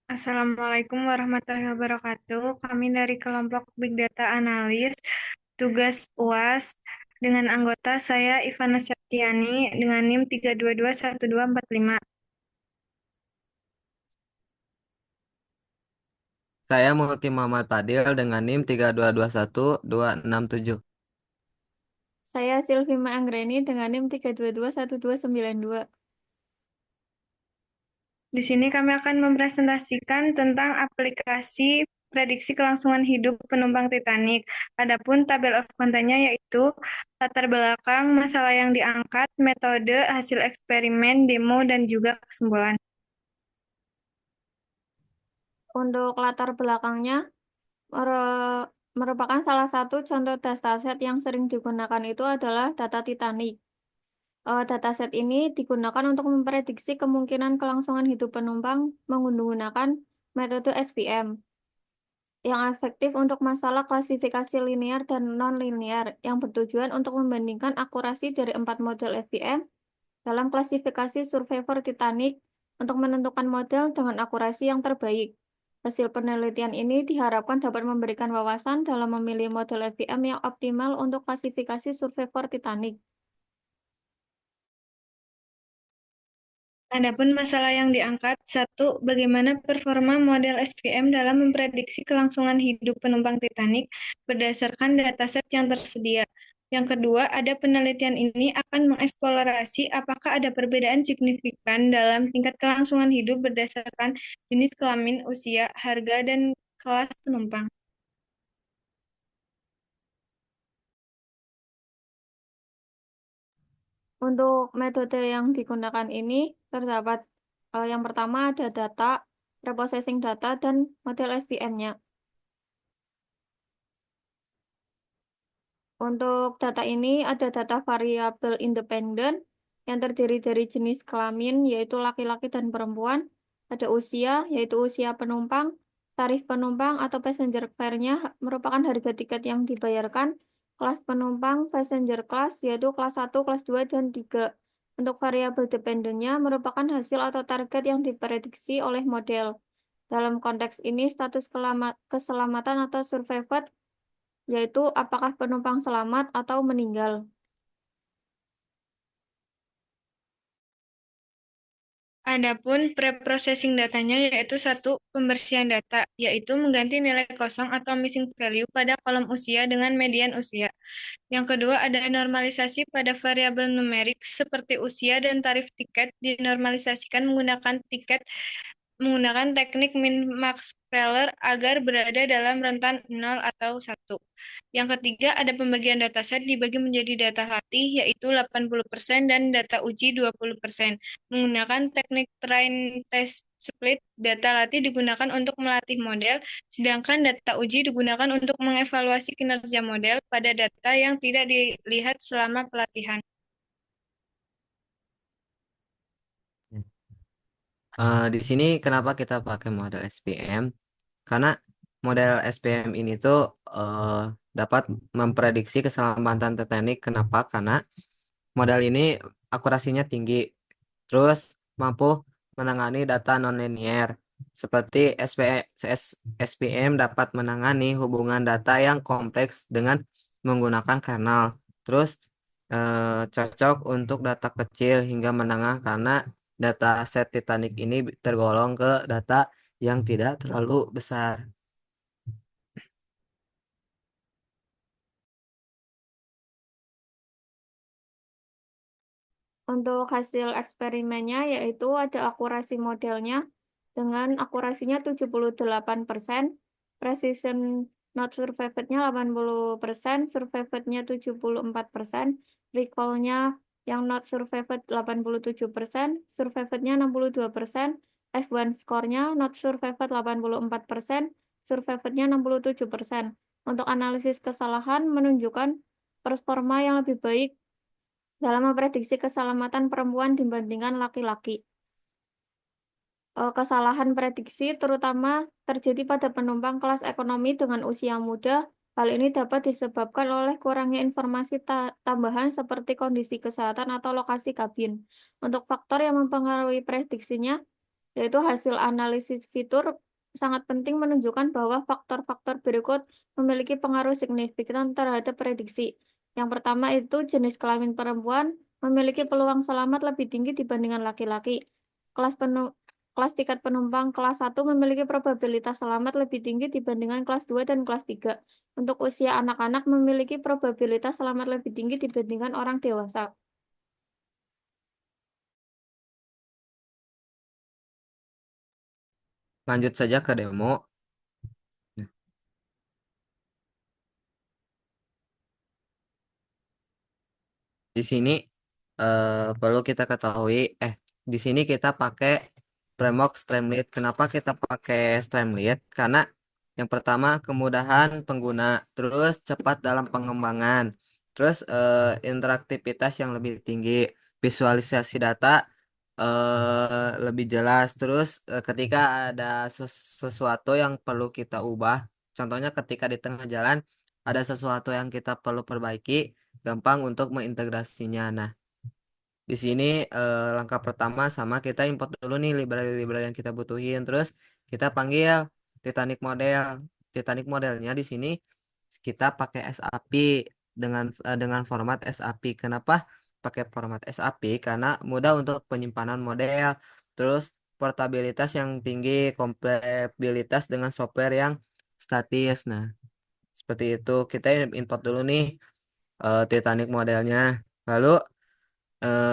Assalamualaikum warahmatullahi wabarakatuh. Kami dari kelompok Big Data Analis, tugas UAS dengan anggota saya Ivana Septiani dengan NIM 3221245. Saya Multi Muhammad Fadil dengan NIM 3221267. Saya Silvima Anggreni dengan NIM 3221292. Di sini kami akan mempresentasikan tentang aplikasi prediksi kelangsungan hidup penumpang Titanic. Adapun tabel of content-nya yaitu latar belakang, masalah yang diangkat, metode, hasil eksperimen, demo, dan juga kesimpulan. Untuk latar belakangnya, merupakan salah satu contoh dataset yang sering digunakan itu adalah data Titanic. Dataset ini digunakan untuk memprediksi kemungkinan kelangsungan hidup penumpang menggunakan metode SVM yang efektif untuk masalah klasifikasi linear dan non-linear yang bertujuan untuk membandingkan akurasi dari 4 model SVM dalam klasifikasi Survivor Titanic untuk menentukan model dengan akurasi yang terbaik. Hasil penelitian ini diharapkan dapat memberikan wawasan dalam memilih model FVM yang optimal untuk klasifikasi Survivor Titanic. Adapun masalah yang diangkat, satu, bagaimana performa model SVM dalam memprediksi kelangsungan hidup penumpang Titanic berdasarkan dataset yang tersedia. Yang kedua, ada penelitian ini akan mengeksplorasi apakah ada perbedaan signifikan dalam tingkat kelangsungan hidup berdasarkan jenis kelamin, usia, harga, dan kelas penumpang. Untuk metode yang digunakan ini terdapat yang pertama ada data, reprocessing data, dan model SVM-nya. Untuk data ini ada data variabel independen yang terdiri dari jenis kelamin yaitu laki-laki dan perempuan, ada usia yaitu usia penumpang, tarif penumpang atau passenger fare-nya merupakan harga tiket yang dibayarkan, kelas penumpang passenger class yaitu kelas 1, kelas 2, dan 3. Untuk variabel dependennya merupakan hasil atau target yang diprediksi oleh model. Dalam konteks ini, status keselamatan atau survivor yaitu apakah penumpang selamat atau meninggal. Adapun preprocessing datanya yaitu satu, pembersihan data, yaitu mengganti nilai kosong atau missing value pada kolom usia dengan median usia. Yang kedua, ada normalisasi pada variabel numerik seperti usia dan tarif tiket dinormalisasikan menggunakan teknik min-max scaler agar berada dalam rentan 0 atau 1. Yang ketiga, ada pembagian dataset dibagi menjadi data latih, yaitu 80% dan data uji 20%. Menggunakan teknik train test split, data latih digunakan untuk melatih model, sedangkan data uji digunakan untuk mengevaluasi kinerja model pada data yang tidak dilihat selama pelatihan. Di sini kenapa kita pakai model SPM? Karena model SPM ini tuh dapat memprediksi keselamatan Titanic. Kenapa? Karena model ini akurasinya tinggi, terus mampu menangani data nonlinear. Seperti SPM dapat menangani hubungan data yang kompleks dengan menggunakan kanal. Terus cocok untuk data kecil hingga menengah karena data set Titanic ini tergolong ke data yang tidak terlalu besar. Untuk hasil eksperimennya yaitu ada akurasi modelnya dengan akurasinya 78%, precision not survived-nya 80%, survived-nya 74%, recall-nya yang not survived 87%, survived-nya 62%, F1 score-nya not survived 84%, survived-nya 67%. Untuk analisis kesalahan menunjukkan performa yang lebih baik dalam memprediksi keselamatan perempuan dibandingkan laki-laki. Kesalahan prediksi terutama terjadi pada penumpang kelas ekonomi dengan usia muda. Hal ini dapat disebabkan oleh kurangnya informasi tambahan seperti kondisi kesehatan atau lokasi kabin. Untuk faktor yang mempengaruhi prediksinya, yaitu hasil analisis fitur sangat penting menunjukkan bahwa faktor-faktor berikut memiliki pengaruh signifikan terhadap prediksi. Yang pertama itu jenis kelamin perempuan memiliki peluang selamat lebih tinggi dibandingkan laki-laki. Kelas penuh Kelas tingkat penumpang kelas 1 memiliki probabilitas selamat lebih tinggi dibandingkan kelas 2 dan kelas 3. Untuk usia anak-anak memiliki probabilitas selamat lebih tinggi dibandingkan orang dewasa. Lanjut saja ke demo. Di sini perlu kita ketahui, di sini kita pakai framework Streamlit. Kenapa kita pakai Streamlit? Karena yang pertama kemudahan pengguna, terus cepat dalam pengembangan, terus interaktivitas yang lebih tinggi, visualisasi data lebih jelas, terus ketika ada sesuatu yang perlu kita ubah, contohnya ketika di tengah jalan ada sesuatu yang kita perlu perbaiki, gampang untuk mengintegrasinya. Nah, di sini langkah pertama sama kita import dulu nih library-library yang kita butuhin. Terus kita panggil Titanic model. Titanic modelnya di sini kita pakai SAP dengan format SAP. Kenapa pakai format SAP? Karena mudah untuk penyimpanan model. Terus portabilitas yang tinggi, kompatibilitas dengan software yang statis. Nah, seperti itu. Kita import dulu nih Titanic modelnya. Lalu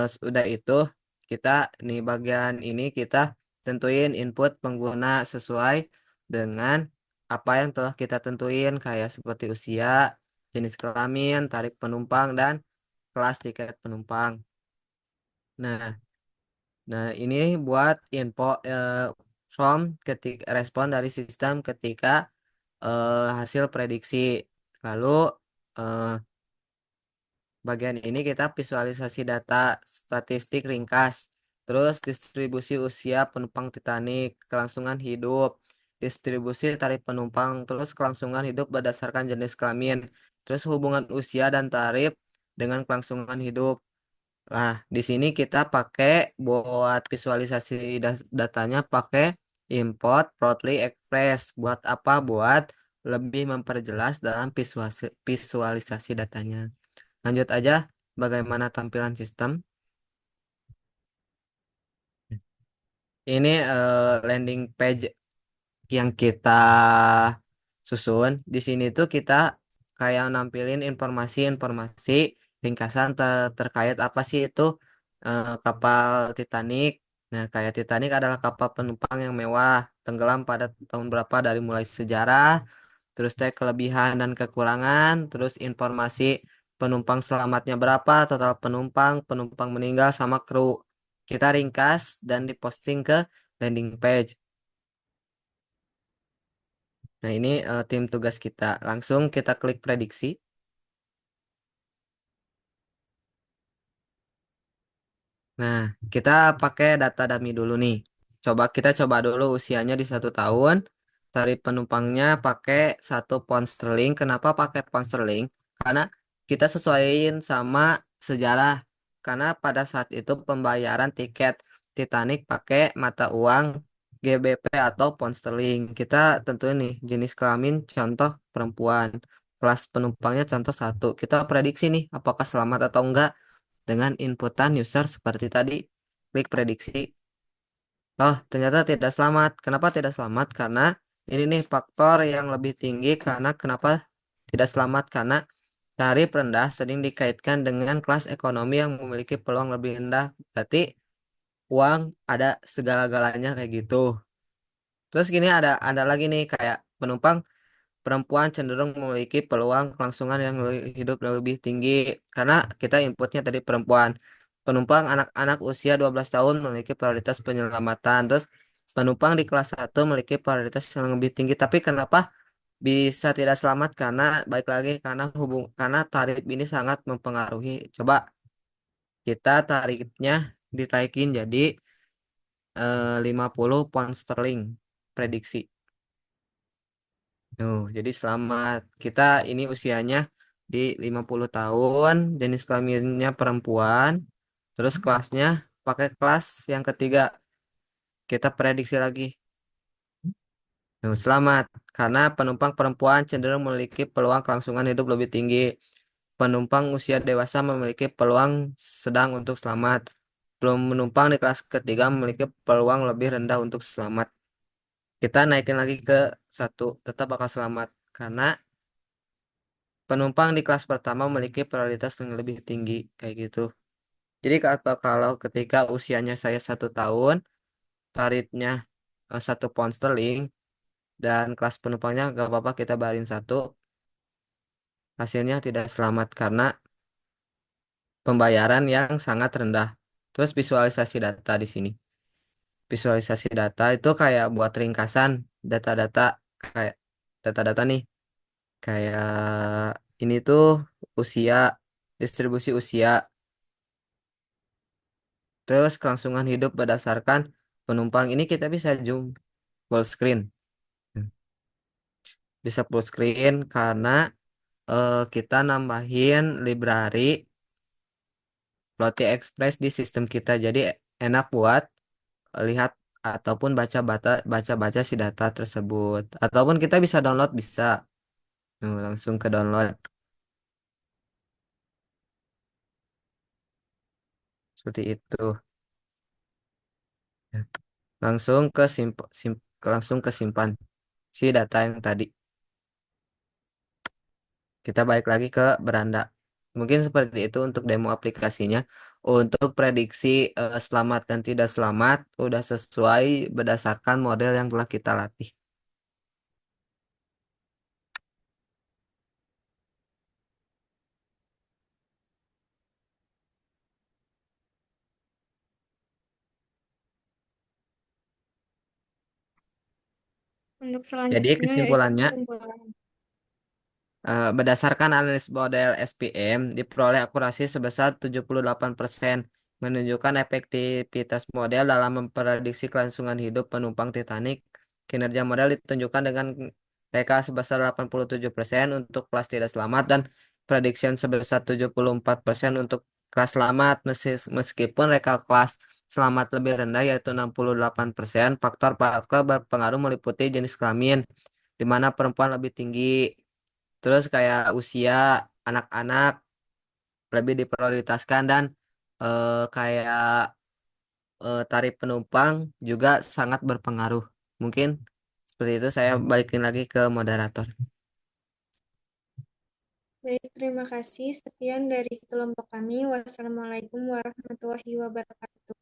sudah itu kita nih bagian ini kita tentuin input pengguna sesuai dengan apa yang telah kita tentuin kayak seperti usia, jenis kelamin, tarif penumpang dan kelas tiket penumpang. Nah, nah ini buat info from ketika respon dari sistem ketika hasil prediksi. Lalu eh, bagian ini kita visualisasi data statistik ringkas, terus distribusi usia penumpang Titanic, kelangsungan hidup, distribusi tarif penumpang, terus kelangsungan hidup berdasarkan jenis kelamin, terus hubungan usia dan tarif dengan kelangsungan hidup. Nah, di sini kita pakai buat visualisasi datanya pakai import Plotly Express. Buat apa? Buat lebih memperjelas dalam visualisasi datanya. Lanjut aja, bagaimana tampilan sistem. Ini landing page yang kita susun. Di sini tuh kita kayak nampilin informasi-informasi ringkasan terkait apa sih itu kapal Titanic. Nah, kayak Titanic adalah kapal penumpang yang mewah, tenggelam pada tahun berapa dari mulai sejarah, terus teh kelebihan dan kekurangan, terus informasi penumpang selamatnya berapa, total penumpang, penumpang meninggal sama kru. Kita ringkas dan diposting ke landing page. Nah, ini tim tugas kita. Langsung kita klik prediksi. Nah, kita pakai data dummy dulu nih. Kita coba dulu usianya di 1 tahun. Tarif penumpangnya pakai 1 pound sterling. Kenapa pakai pound sterling? Karena kita sesuaiin sama sejarah. Karena pada saat itu pembayaran tiket Titanic pakai mata uang GBP atau pound sterling. Kita tentuin nih jenis kelamin contoh perempuan. Kelas penumpangnya contoh 1. Kita prediksi nih apakah selamat atau enggak dengan inputan user seperti tadi. Klik prediksi. Oh, ternyata tidak selamat. Kenapa tidak selamat? Karena ini nih faktor yang lebih tinggi karena kenapa tidak selamat? Karena tarif rendah sering dikaitkan dengan kelas ekonomi yang memiliki peluang lebih rendah. Berarti uang ada segala-galanya kayak gitu. Terus gini ada lagi nih kayak penumpang perempuan cenderung memiliki peluang kelangsungan yang hidup lebih tinggi karena kita inputnya tadi perempuan. Penumpang anak-anak usia 12 tahun memiliki prioritas penyelamatan. Terus penumpang di kelas 1 memiliki prioritas yang lebih tinggi. Tapi kenapa bisa tidak selamat? Karena baik lagi karena tarif ini sangat mempengaruhi. Coba kita tarifnya ditaikin jadi 50 pound sterling prediksi. Jadi selamat. Kita ini usianya di 50 tahun, jenis kelaminnya perempuan, terus kelasnya pakai kelas yang ketiga. Kita prediksi lagi. Selamat, karena penumpang perempuan cenderung memiliki peluang kelangsungan hidup lebih tinggi. Penumpang usia dewasa memiliki peluang sedang untuk selamat. Penumpang di kelas ketiga memiliki peluang lebih rendah untuk selamat. Kita naikin lagi ke satu, tetap bakal selamat. Karena penumpang di kelas pertama memiliki prioritas yang lebih tinggi, kayak gitu. Jadi kalau ketika usianya saya 1 tahun, tarifnya 1 pound sterling, dan kelas penumpangnya gak apa-apa kita bayarin satu, hasilnya tidak selamat karena pembayaran yang sangat rendah. Terus visualisasi data di sini. Visualisasi data itu kayak buat ringkasan data-data, kayak data-data nih, kayak ini tuh usia, distribusi usia, terus kelangsungan hidup berdasarkan penumpang. Ini kita bisa zoom full screen. Bisa full screen karena kita nambahin library Plotly Express di sistem kita. Jadi enak buat lihat ataupun baca-baca si data tersebut. Ataupun kita bisa download, bisa. Langsung ke download seperti itu. Ya. Langsung ke langsung ke simpan si data yang tadi. Kita balik lagi ke beranda. Mungkin seperti itu untuk demo aplikasinya. Untuk prediksi selamat dan tidak selamat udah sesuai berdasarkan model yang telah kita latih. Untuk Jadi selanjutnya yaitu kesimpulannya, kesimpulan. berdasarkan analisis model SPM, diperoleh akurasi sebesar 78%, menunjukkan efektivitas model dalam memprediksi kelangsungan hidup penumpang Titanic. Kinerja model ditunjukkan dengan reka sebesar 87% untuk kelas tidak selamat dan prediction sebesar 74% untuk kelas selamat. Meskipun reka kelas selamat lebih rendah yaitu 68%, faktor-faktor berpengaruh meliputi jenis kelamin, di mana perempuan lebih tinggi. Terus kayak usia anak-anak lebih diprioritaskan, dan kayak tarif penumpang juga sangat berpengaruh. Mungkin seperti itu, saya balikin lagi ke moderator. Baik, terima kasih. Sekian dari kelompok kami. Wassalamualaikum warahmatullahi wabarakatuh.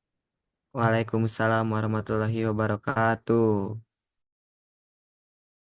Waalaikumsalam warahmatullahi wabarakatuh.